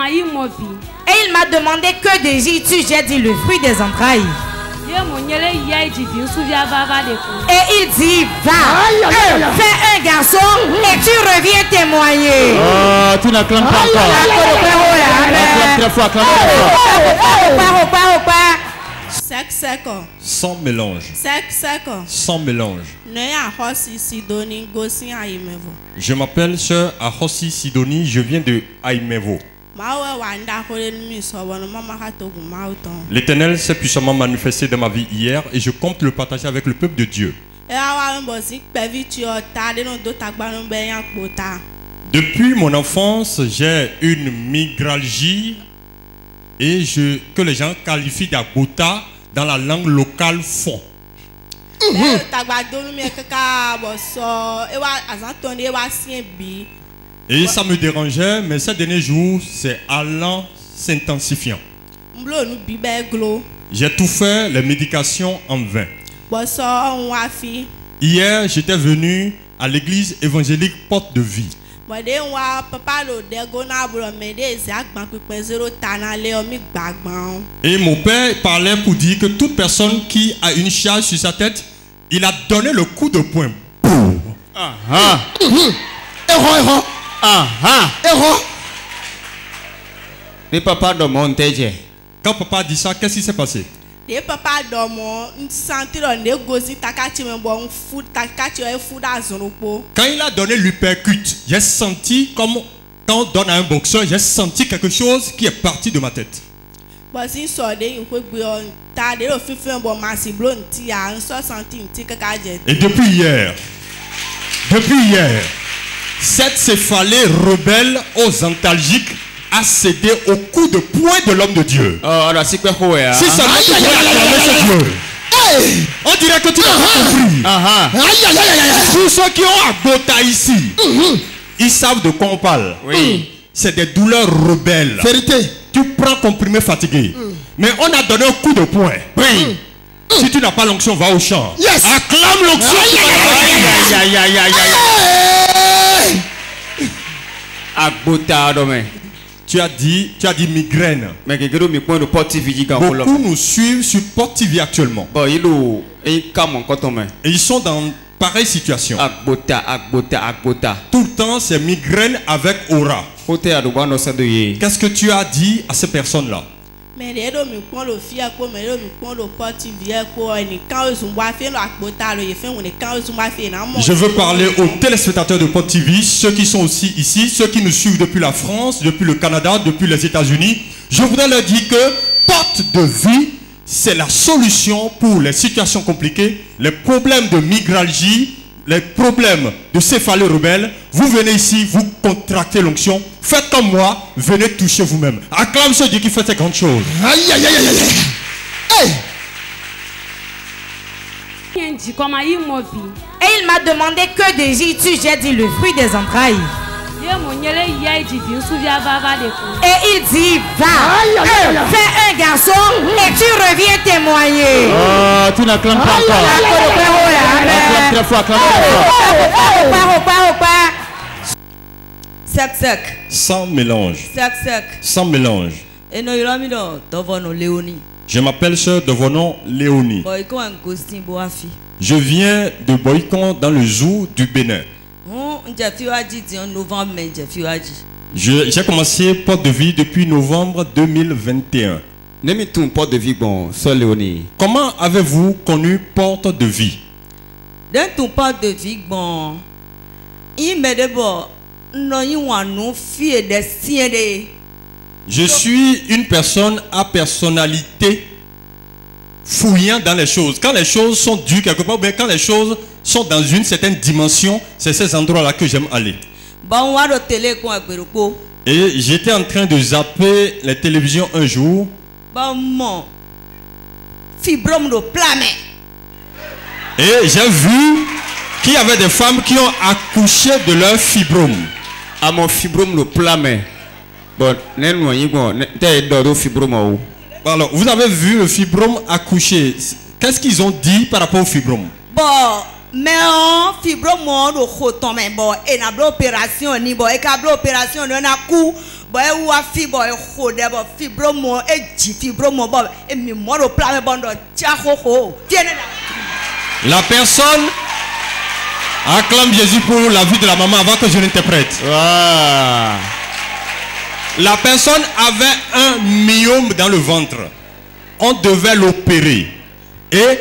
Et il m'a demandé que désires-tu? J'ai dit le fruit des entrailles. Et il dit, va, fais un garçon et tu reviens témoigner. Oh, tu n'acclames pas encore. Sans mélange. Sans mélange. Je m'appelle Sœur Ahossi Sidonie, je viens de Aïmevo. L'Éternel s'est puissamment manifesté dans ma vie hier et je compte le partager avec le peuple de Dieu. Depuis mon enfance, j'ai une migralgie et que les gens qualifient d'agota dans la langue locale fond. Et ça me dérangeait, mais ces derniers jours, c'est allant s'intensifiant. J'ai tout fait, les médications en vain. Hier, j'étais venu à l'église évangélique Porte de Vie. Et mon père parlait pour dire que toute personne qui a une charge sur sa tête, il a donné le coup de poing. Les papas de Montéje. Quand papa dit ça, qu'est-ce qui s'est passé? Quand il a donné l'uppercut, j'ai senti comme quand on donne à un boxeur, j'ai senti quelque chose qui est parti de ma tête. Et depuis hier, cette céphalée rebelle aux antalgiques a cédé au coup de poing de l'homme de Dieu. Si seulement tu pouvais acclamer ce Dieu. On dirait que tu n'as pas compris. Tous ceux qui ont agota ici, ils savent de quoi on parle. Oui. C'est des douleurs rebelles. Vérité. Tu prends comprimé fatigué. Mais on a donné un coup de poing. Oui. Si tu n'as pas l'onction, va au champ. Yes. Acclame l'onction. Tu as dit migraine. Beaucoup nous suivent sur Porte TV actuellement. Et ils sont dans pareille situation. Tout le temps, c'est migraine avec aura. Qu'est-ce que tu as dit à ces personnes-là? Je veux parler aux téléspectateurs de Porte TV, ceux qui sont aussi ici, ceux qui nous suivent depuis la France, depuis le Canada, depuis les États-Unis. Je voudrais leur dire que Porte de Vie, c'est la solution pour les situations compliquées, les problèmes de migralgie, les problèmes de céphalée rebelle. Vous venez ici, vous contractez l'onction. Faites comme moi, venez toucher vous-même. Acclame ce Dieu qui fait ces grandes choses. Aïe, aïe, aïe, aïe, aïe. Et il m'a demandé que désires-tu? J'ai dit le fruit des entrailles. Et il dit, va, fais un garçon et tu reviens témoigner. Oh, tu n'acclames pas encore. Sec. Sans mélange. Sans mélange. Je m'appelle Sœur Devonon Léonie. Je viens de Boycon dans le zoo du Bénin. J'ai commencé Porte de Vie depuis novembre 2021. Comment avez-vous connu Porte de Vie? Je suis une personne à personnalité fouillant dans les choses. Quand les choses sont dures quelque part, mais quand les choses sont dans une certaine dimension, c'est ces endroits-là que j'aime aller. Et j'étais en train de zapper les télévisions un jour. Et j'ai vu qu'il y avait des femmes qui ont accouché de leur fibrome. À mon fibrome le plamé. Alors, vous avez vu le fibrome accoucher. Qu'est-ce qu'ils ont dit par rapport au fibrome? Mais fibrome opération ni et opération ni opération na coup La personne acclame Jésus pour la vie de la maman avant que je l'interprète. La personne avait un myome dans le ventre. On devait l'opérer. Et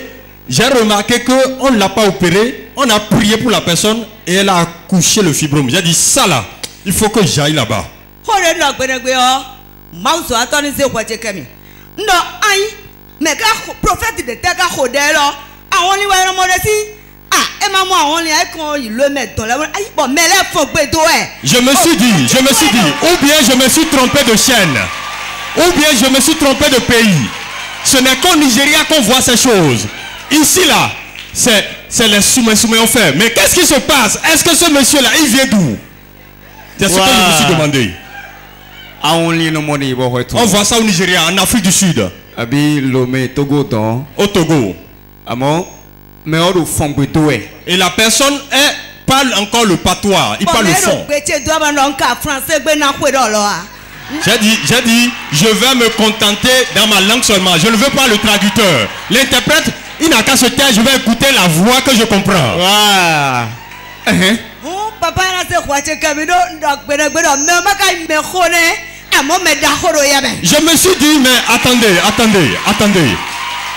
j'ai remarqué qu'on ne l'a pas opéré. On a prié pour la personne et elle a accouché le fibrome. J'ai dit ça là, il faut que j'aille là-bas. Je me suis dit, ou bien je me suis trompé de chaîne, ou bien je me suis trompé de pays. Ce n'est qu'au Nigeria qu'on voit ces choses. Ici là, c'est les soumets ont fait. Mais qu'est-ce qui se passe? Est-ce que ce monsieur là, il vient d'où? C'est ce que je me suis demandé. On voit ça au Nigeria, en Afrique du Sud. Au Togo. Et la personne parle encore le patois, il parle le fond. J'ai dit, je vais me contenter dans ma langue seulement. Je ne veux pas le traducteur. L'interprète, il n'a qu'à se taire, je vais écouter la voix que je comprends. Je me suis dit, mais attendez.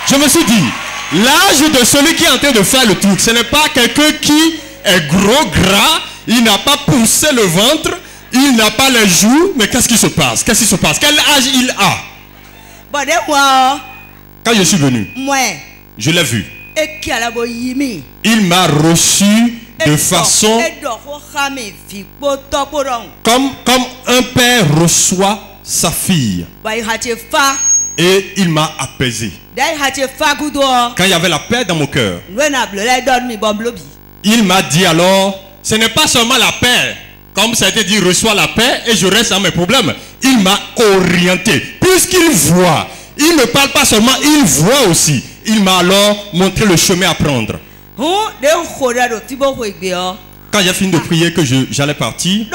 Je me suis dit, l'âge de celui qui est en train de faire le truc, ce n'est pas quelqu'un qui est gros, gras, il n'a pas poussé le ventre, il n'a pas les joues, mais qu'est-ce qui se passe? Quel âge il a? Quand je suis venu, je l'ai vu. Il m'a reçu de façon comme un père reçoit sa fille. Et il m'a apaisé. Quand il y avait la paix dans mon cœur, il m'a dit alors, ce n'est pas seulement la paix. Comme ça a été dit, reçois la paix et je reste dans mes problèmes. Il m'a orienté. Puisqu'il voit, il ne parle pas seulement, il voit aussi. Il m'a alors montré le chemin à prendre. Quand j'ai fini de prier que j'allais partir,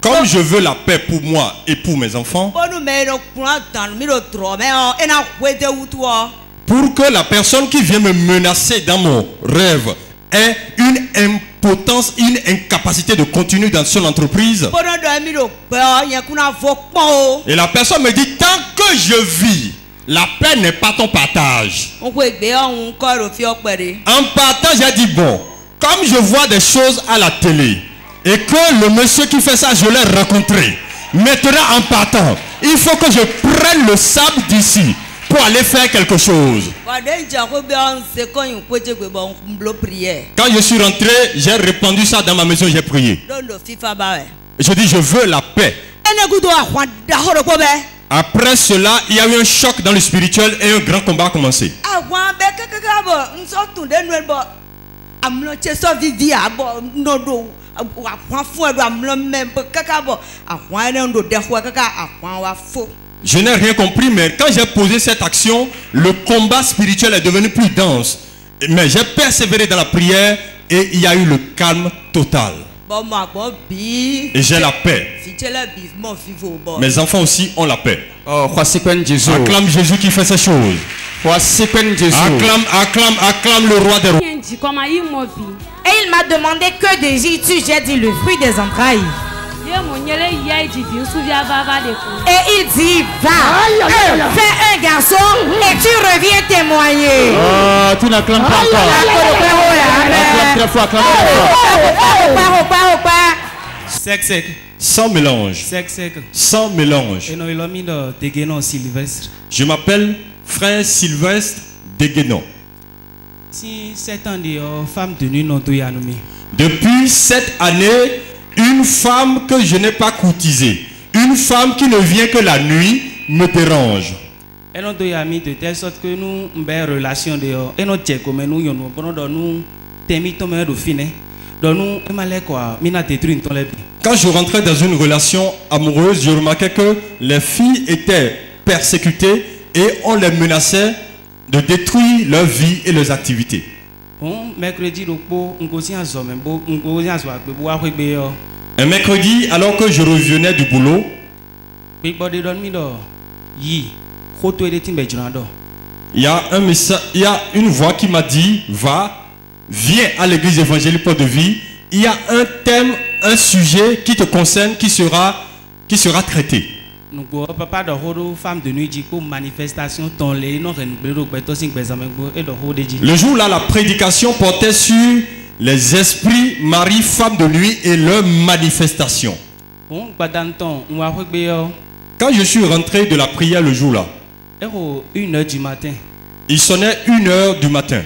comme je veux la paix pour moi et pour mes enfants, pour que la personne qui vient me menacer dans mon rêve ait une impotence, une incapacité de continuer dans son entreprise. Et la personne me dit, tant que je vis, la paix n'est pas ton partage. En partant, j'ai dit, bon, comme je vois des choses à la télé, et que le monsieur qui fait ça, je l'ai rencontré. Maintenant, en partant, il faut que je prenne le sable d'ici pour aller faire quelque chose. Quand je suis rentré, j'ai répandu ça dans ma maison, j'ai prié. Je dis, je veux la paix. Après cela, il y a eu un choc dans le spirituel et un grand combat a commencé. Je n'ai rien compris, mais quand j'ai posé cette action, le combat spirituel est devenu plus dense. Mais j'ai persévéré dans la prière et il y a eu le calme total. Et j'ai la paix. Mes enfants aussi ont la paix. Acclame Jésus qui fait ces choses. Acclame le roi des rois. Et il m'a demandé que désires-tu? J'ai dit le fruit des entrailles. Et il dit, va, fais un garçon et tu reviens témoigner. Oh, tu n'acclames pas encore. Acclame très fort, acclame très fort. Sec. Sans mélange. Sans mélange. Je m'appelle Frère Sylvestre Deguenon. Depuis 7 années, une femme que je n'ai pas courtisée, une femme qui ne vient que la nuit, me dérange. De telle sorte que nous avons une relation de quand je rentrais dans une relation amoureuse, je remarquais que les filles étaient persécutées et on les menaçait de détruire leur vie et leurs activités. Un mercredi, alors que je revenais du boulot, il y a une voix qui m'a dit, viens à l'église évangélique Porte de Vie. Il y a un thème, un sujet qui te concerne, qui sera traité. Le jour là, la prédication portait sur les esprits, mari, femme de nuit et leurs manifestations. Quand je suis rentré de la prière le jour là, 1h du matin. Il sonnait 1h du matin.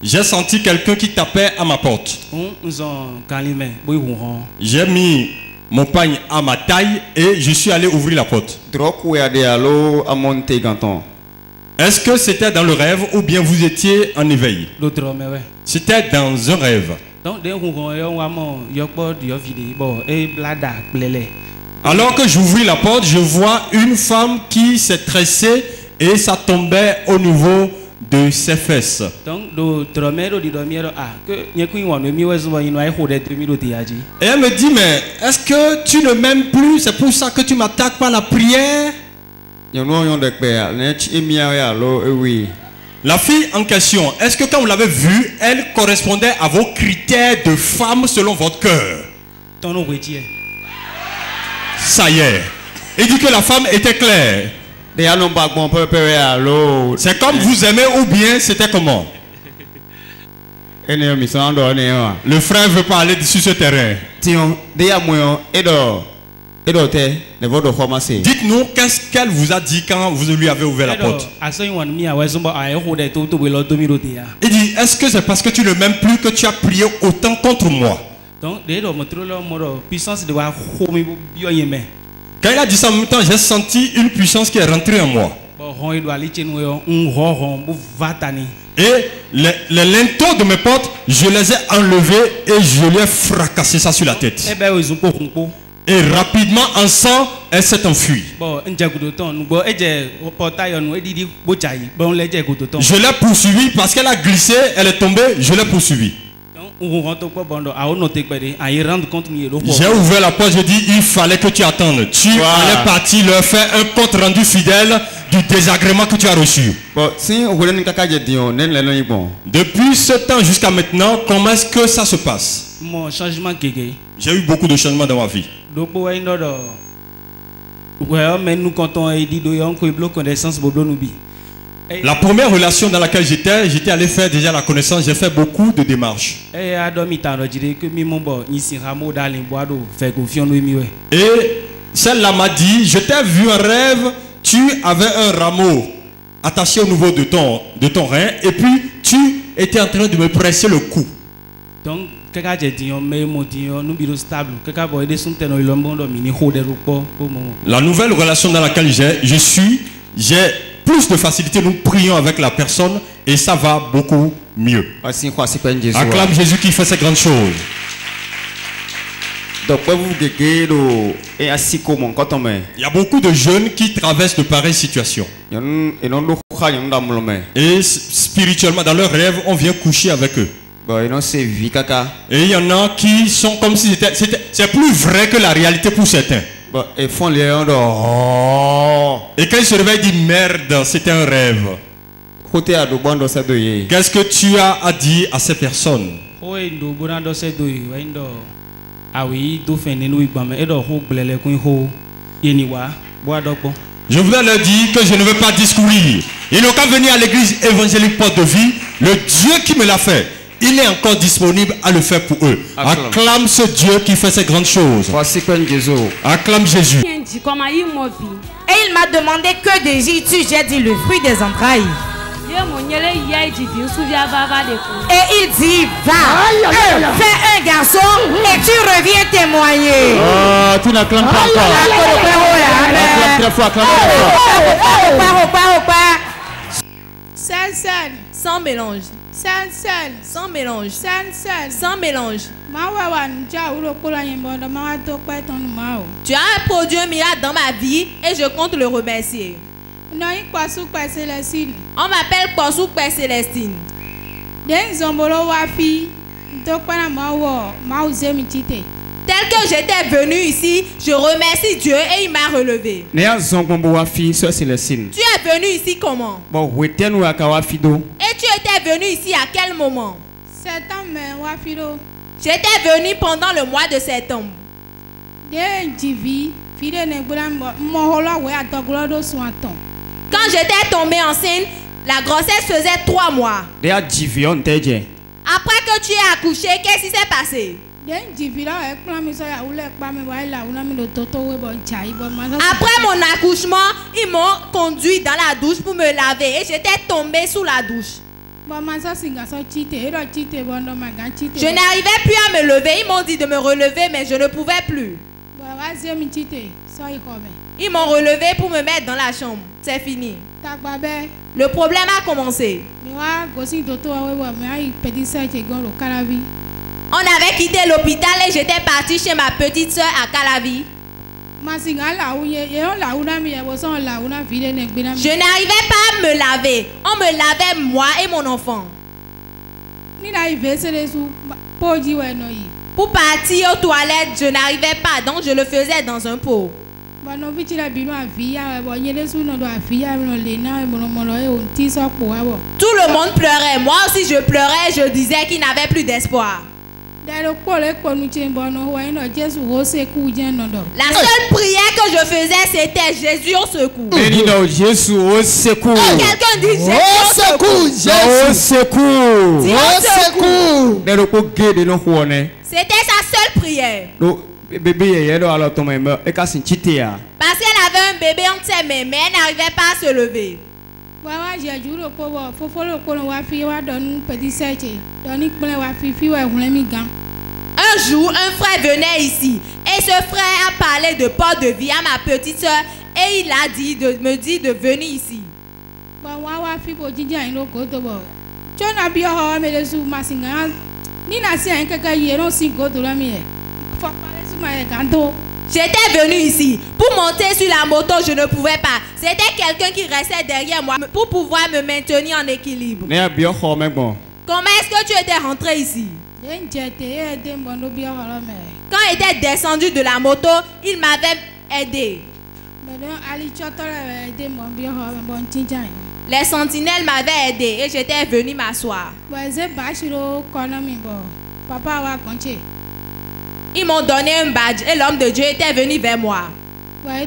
J'ai senti quelqu'un qui tapait à ma porte. J'ai mis mon pagne à ma taille et je suis allé ouvrir la porte. Est-ce que c'était dans le rêve ou bien vous étiez en éveil? C'était dans un rêve. Alors que j'ouvris la porte, je vois une femme qui s'est tressée et ça tombait au niveau de ses fesses. Et elle me dit, mais est-ce que tu ne m'aimes plus? C'est pour ça que tu m'attaques par la prière? La fille en question, est-ce que quand vous l'avez vue, elle correspondait à vos critères de femme selon votre cœur? Ça y est. Il dit que la femme était claire. C'est comme vous aimez ou bien c'était comment? Le frère veut parler sur ce terrain. Dites-nous qu'est-ce qu'elle vous a dit quand vous lui avez ouvert la porte. Il dit, est-ce que c'est parce que tu ne m'aimes plus que tu as prié autant contre moi? Quand il a dit ça en même temps, j'ai senti une puissance qui est rentrée en moi. Et les linteaux de mes portes, je les ai enlevés et je lui ai fracassé ça sur la tête. Et rapidement, en sang, elle s'est enfuie. Je l'ai poursuivie parce qu'elle a glissé, elle est tombée, je l'ai poursuivie. J'ai ouvert la porte, je dis il fallait que tu attendes. Tu allais partir leur faire un compte rendu fidèle du désagrément que tu as reçu. Depuis ce temps jusqu'à maintenant, comment est-ce que ça se passe? J'ai eu beaucoup de changements dans ma vie. La première relation dans laquelle j'étais allé faire déjà la connaissance, j'ai fait beaucoup de démarches. Et celle-là m'a dit, je t'ai vu un rêve, tu avais un rameau attaché au niveau de ton rein et puis tu étais en train de me presser le cou. La nouvelle relation dans laquelle j'ai plus de facilité, nous prions avec la personne et ça va beaucoup mieux. Acclame Jésus qui fait ces grandes choses. Il y a beaucoup de jeunes qui traversent de pareilles situations. Et spirituellement, dans leurs rêves, on vient coucher avec eux. Et il y en a qui sont comme si c'est plus vrai que la réalité pour certains. Et quand ils se réveillent, ils disent merde, c'était un rêve. Qu'est-ce que tu as à dire à ces personnes? Je voudrais leur dire que je ne veux pas discourir. Ils n'ont qu'à venir à l'église évangélique Porte de Vie. Le Dieu qui me l'a fait, il est encore disponible à le faire pour eux. Acclame ce Dieu qui fait ces grandes choses. Acclame Jésus. Et il m'a demandé que désires-tu? J'ai dit le fruit des entrailles. Et il dit va, fais un garçon et tu reviens témoigner. Oh, tu n'acclames pas encore. Acclame très fort, acclame très fort. Seul, sans mélange. Seul, sans mélange. Seul, sans mélange. Tu as un produit, un miracle dans ma vie et je compte le remercier. On m'appelle Porsou Père Célestine. Tel que j'étais venu ici, je remercie Dieu et il m'a relevé. Tu es venu ici comment? Et tu étais venu ici à quel moment? J'étais venu pendant le mois de septembre. Quand j'étais tombée enceinte, la grossesse faisait 3 mois. Après que tu es accouché, qu'est-ce qui s'est passé? Après mon accouchement, ils m'ont conduit dans la douche pour me laver et j'étais tombée sous la douche. Je n'arrivais plus à me lever. Ils m'ont dit de me relever, mais je ne pouvais plus. Ils m'ont relevé pour me mettre dans la chambre. C'est fini. Le problème a commencé. On avait quitté l'hôpital et j'étais partie chez ma petite soeur à Calavi. Je n'arrivais pas à me laver. On me lavait moi et mon enfant. Pour partir aux toilettes, je n'arrivais pas, donc je le faisais dans un pot. Tout le monde pleurait. Moi aussi je pleurais. Je disais qu'il n'avait plus d'espoir. La seule prière que je faisais, c'était Jésus au secours. Quelqu'un dit Jésus au secours. C'était sa seule prière. Parce qu'elle avait un bébé entre ses mains, mais elle n'arrivait pas à se lever. Un jour, un frère venait ici et ce frère a parlé de porte de vie à ma petite soeur et il a dit me dit de venir ici. J'étais venu ici pour monter sur la moto, je ne pouvais pas. C'était quelqu'un qui restait derrière moi pour pouvoir me maintenir en équilibre. Comment est-ce que tu étais rentré ici? Quand il était descendu de la moto, il m'avait aidé. Les sentinelles m'avaient aidé et j'étais venu m'asseoir. Ils m'ont donné un badge et l'homme de Dieu était venu vers moi. L'homme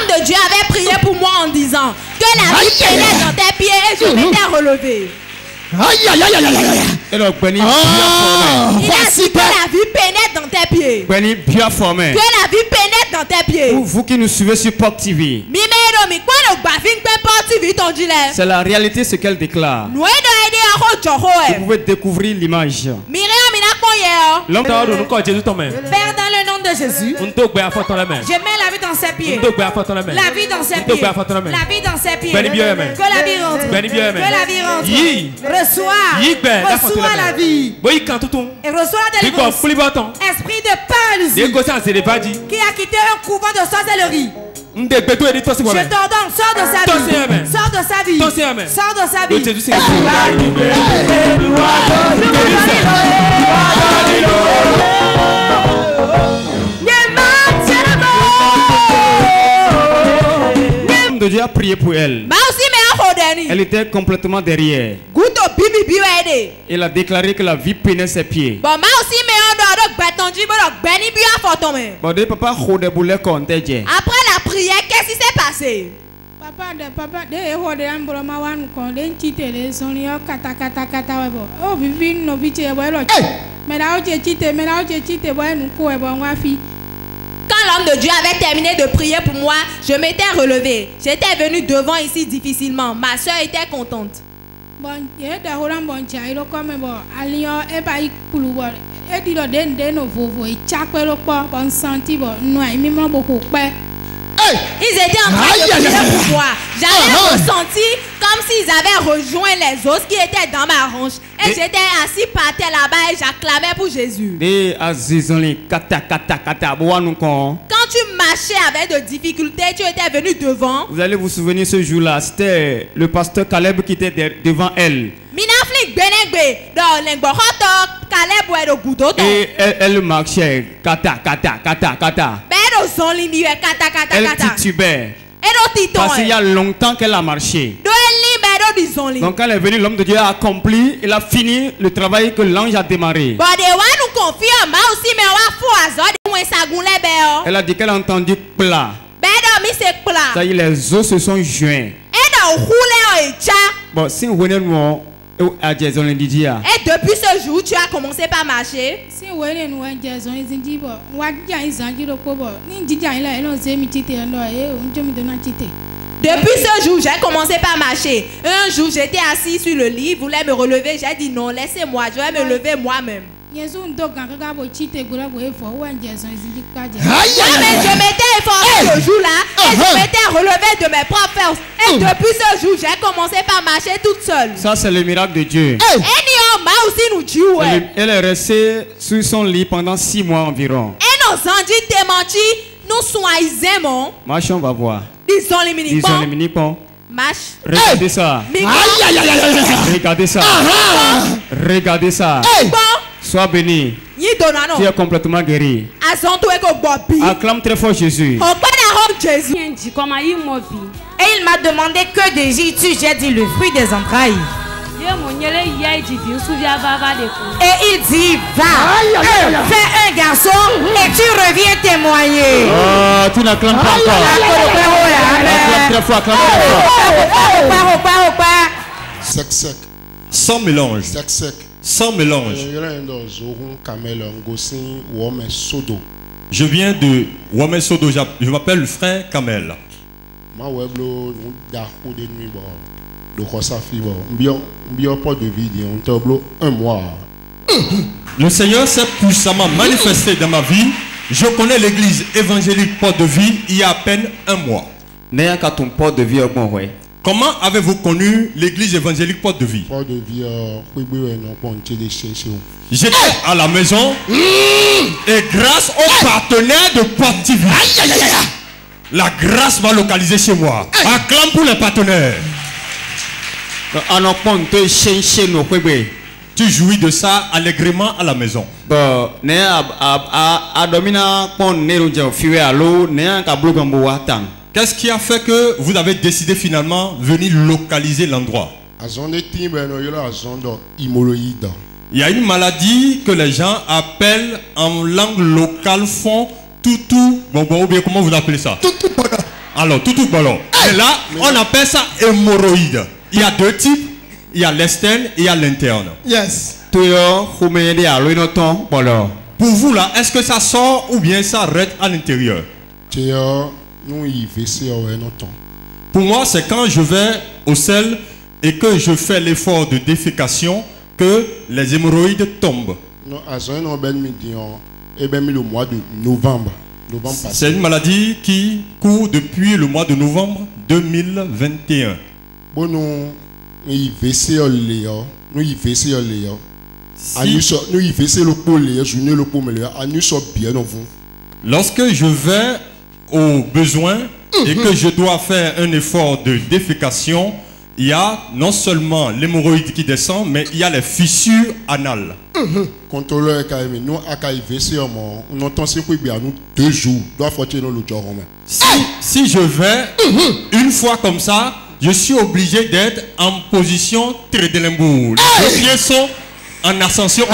de Dieu avait prié pour moi en disant que la vie pénètre dans tes pieds et je m'étais relevé. Aïe aïe aïe aïe aïe aïe. Il a dit que la vie pénètre dans tes pieds. Que la vie pénètre dans tes pieds. Pour vous qui nous suivez sur Pop TV, c'est la réalité ce qu'elle déclare. Vous pouvez découvrir l'image. Père, dans le nom de Jésus, je mets la vie dans ses pieds. La vie dans ses pieds. La vie dans ses pieds. Que la vie rentre. Que la vie rentre. Reçois la vie. Et reçois la délivrance. Esprit de paralysie qui a quitté un couvent de sorcellerie. Je t'ordonne, sors de sa vie. Sors de sa vie. Sors de sa vie. L'homme de Dieu a prié pour elle. Elle était complètement derrière. Il a déclaré que la vie peinait ses pieds. Après la prière, qu'est-ce qui s'est passé? Quand l'homme de Dieu avait terminé de prier pour moi, je m'étais relevé. J'étais venu devant ici difficilement. Ma soeur était contente. Ils étaient en train de prier pour moi. J'avais ressenti comme s'ils avaient rejoint les os qui étaient dans ma hanche. Et j'étais assis par terre là-bas et j'acclamais pour Jésus. Quand tu marchais avec de difficultés, tu étais venu devant. Vous allez vous souvenir ce jour-là, c'était le pasteur Caleb qui était devant elle. Et elle marchait, kata. Elle titubait. Parce qu'il y a longtemps qu'elle a marché. Donc quand elle est venue, l'homme de Dieu a accompli, il a fini le travail que l'ange a démarré. Elle a dit qu'elle a entendu plat. Ça y est, les os se sont joints. Bon, si vous venez nous à Jason Lindidia. Et depuis ce jour, tu as commencé par marcher. Depuis ce jour, j'ai commencé par marcher. Un jour, j'étais assis sur le lit, voulais me relever. J'ai dit non, laissez-moi, je vais me lever moi-même. Mais je m'étais efforcé ce jour-là et je m'étais relevé de mes propres forces. Et depuis ce jour, j'ai commencé par marcher toute seule. Ça, c'est le miracle de Dieu. Elle est restée sur son lit pendant 6 mois environ. Et nos andis démentis, nous soins. Marche, on va voir. Disons les mini-pons. Marche. Regardez ça. Regardez ça. Regardez ça. Sois béni. Tu es complètement guéri. Acclame très fort Jésus. Et il m'a demandé que désires-tu? J'ai dit le fruit des entrailles. Et il dit va, fais un garçon et tu reviens témoigner. Oh, tu n'acclames pas encore. Acclame très fort, acclame très fort. Sec. Sans mélange. Sec. Sans mélange. Je viens de Wame Sodo, je m'appelle frère Kamel. Le Seigneur s'est puissamment manifesté dans ma vie. Je connais l'église évangélique Porte de Vie il y a à peine 1 mois. Comment avez-vous connu l'église évangélique Porte de Vie? J'étais à la maison et grâce aux partenaires de Porte TV, la grâce m'a localisé chez moi. Acclame pour les partenaires. Tu jouis de ça allègrement à la maison. Qu'est-ce qui a fait que vous avez décidé finalement de venir localiser l'endroit? Il y a une maladie que les gens appellent en langue locale font toutou. Bon, ou bien comment vous appelez ça? Alors, toutou ballon. Et là, on appelle ça hémorroïde. Il y a 2 types. Il y a l'externe et il y a l'interne. Yes. Pour vous là, est-ce que ça sort ou bien ça reste à l'intérieur? Pour moi, c'est quand je vais au sel et que je fais l'effort de défécation que les hémorroïdes tombent. C'est une maladie qui court depuis le mois de novembre 2021. Lorsque je vais aux besoins et que je dois faire un effort de défécation, il y a non seulement l'hémorroïde qui descend, mais il y a les fissures anales. Si je vais une fois comme ça, je suis obligé d'être en position très délimbourg. Les pieds sont en ascension.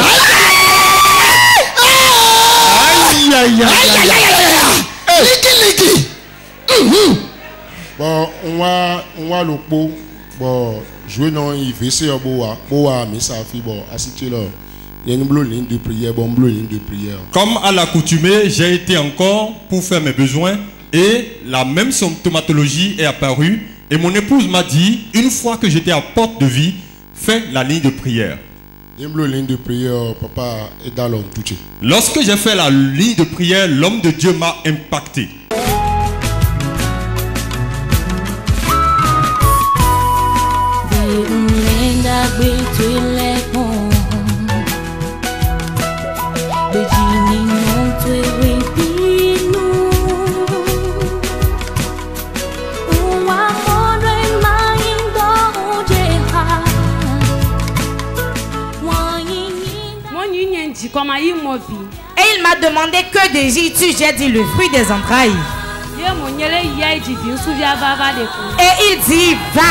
Bon, on va le pot. Bon, jouer dans IVC mais ça fait bon, assistez là. Il y a une ligne de prière, ligne de prière. Comme à l'accoutumée, j'ai été encore pour faire mes besoins et la même symptomatologie est apparue. Et mon épouse m'a dit, une fois que j'étais à Porte de Vie, fais la ligne de prière. Ligne de prière, papa, est dans l'homme tout. Lorsque j'ai fait la ligne de prière, l'homme de Dieu m'a impacté. Et il m'a demandé que désires-tu? J'ai dit le fruit des entrailles. Et il dit, va,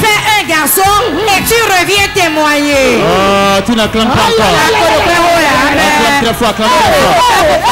fais un garçon et tu reviens témoigner. Tu n'acclames pas encore. Acclame très fort, acclame très fort.